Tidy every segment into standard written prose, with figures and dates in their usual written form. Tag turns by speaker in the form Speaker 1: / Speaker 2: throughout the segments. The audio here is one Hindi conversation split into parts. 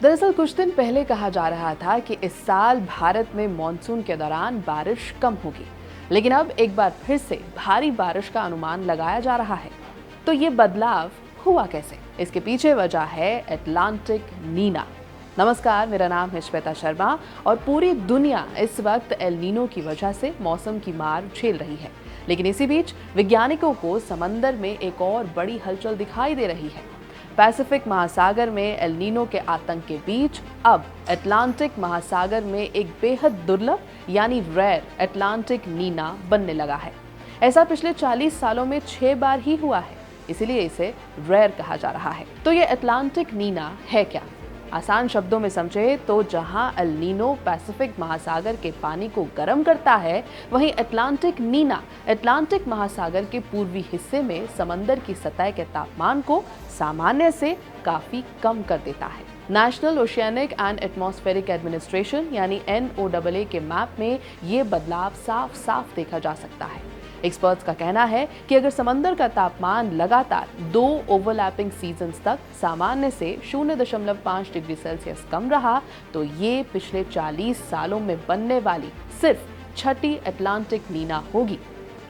Speaker 1: दरअसल कुछ दिन पहले कहा जा रहा था कि इस साल भारत में मॉनसून के दौरान बारिश कम होगी, लेकिन अब एक बार फिर से भारी बारिश का अनुमान लगाया जा रहा है। तो ये बदलाव हुआ कैसे? इसके पीछे वजह है अटलांटिक नीना। नमस्कार, मेरा नाम है श्वेता शर्मा और पूरी दुनिया इस वक्त एल नीनो की वजह से मौसम की मार झेल रही है। लेकिन इसी बीच वैज्ञानिकों को समंदर में एक और बड़ी हलचल दिखाई दे रही है। पैसिफिक महासागर में एल नीनो के आतंक के बीच अब अटलांटिक महासागर में एक बेहद दुर्लभ यानी रेयर अटलांटिक नीना बनने लगा है। ऐसा पिछले 40 सालों में 6 बार ही हुआ है, इसीलिए इसे रेयर कहा जा रहा है। तो ये अटलांटिक नीना है क्या? आसान शब्दों में समझे तो जहां एल नीनो पैसिफिक महासागर के पानी को गर्म करता है, वहीं अटलांटिक नीना अटलांटिक महासागर के पूर्वी हिस्से में समंदर की सतह के तापमान को सामान्य से काफी कम कर देता है। National oceanic and atmospheric administration यानी NOAA के मैप में ये बदलाव साफ साफ देखा जा सकता है। एक्सपर्ट्स का कहना है कि अगर समंदर का तापमान लगातार 2 ओवरलैपिंग सीजन्स तक सामान्य से 0.5 डिग्री सेल्सियस कम रहा, तो ये पिछले 40 सालों में बनने वाली सिर्फ छठी अटलांटिक नीना होगी।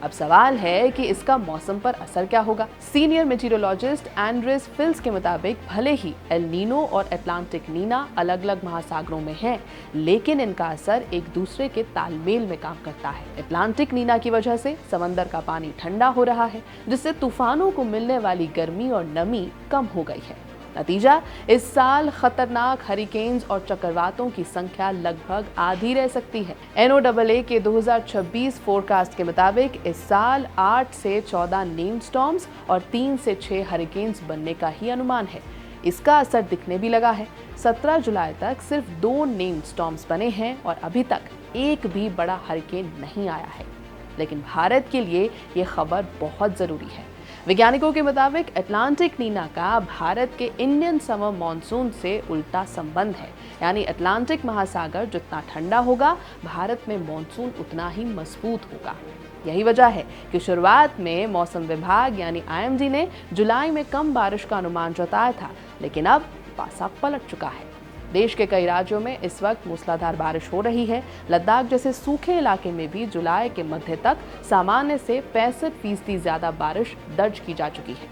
Speaker 1: अब सवाल है कि इसका मौसम पर असर क्या होगा। सीनियर मेटीरियोलॉजिस्ट एंड्रेस फिल्स के मुताबिक भले ही एल नीनो और अटलांटिक नीना अलग अलग महासागरों में हैं, लेकिन इनका असर एक दूसरे के तालमेल में काम करता है। अटलांटिक नीना की वजह से समंदर का पानी ठंडा हो रहा है, जिससे तूफानों को मिलने वाली गर्मी और नमी कम हो गई है। नतीजा, इस साल खतरनाक हरिकेन्स और चक्रवातों की संख्या लगभग आधी रह सकती है। NOAA के 2026 फोरकास्ट के मुताबिक इस साल 8 से 14 नेम्ड स्टॉर्म्स और 3 से 6 हरिकेन्स बनने का ही अनुमान है। इसका असर दिखने भी लगा है। 17 जुलाई तक सिर्फ 2 नेम्ड स्टॉर्म्स बने हैं और अभी तक एक भी बड़ा हरिकेन नहीं आया है। लेकिन भारत के लिए ये खबर बहुत जरूरी है। वैज्ञानिकों के मुताबिक अटलांटिक नीना का भारत के इंडियन समर मॉनसून से उल्टा संबंध है, यानी अटलांटिक महासागर जितना ठंडा होगा, भारत में मॉनसून उतना ही मजबूत होगा। यही वजह है कि शुरुआत में मौसम विभाग यानी IMD ने जुलाई में कम बारिश का अनुमान जताया था, लेकिन अब पासा पलट चुका है। देश के कई राज्यों में इस वक्त मूसलाधार बारिश हो रही है। लद्दाख जैसे सूखे इलाके में भी जुलाई के मध्य तक सामान्य से 65% ज्यादा बारिश दर्ज की जा चुकी है।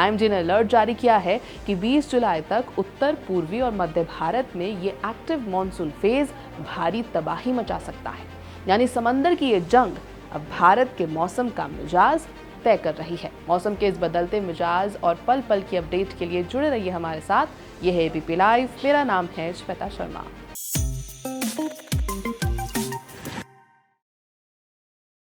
Speaker 1: IMD ने अलर्ट जारी किया है कि 20 जुलाई तक उत्तर पूर्वी और मध्य भारत में ये एक्टिव मॉनसून फेज भारी तबाही मचा सकता है। यानी समंदर की ये जंग अब भारत के मौसम का मिजाज तय कर रही है। मौसम के इस बदलते मिजाज और पल पल की अपडेट के लिए जुड़े रहिए हमारे साथ। यह है ABP लाइव। मेरा नाम है श्वेता शर्मा।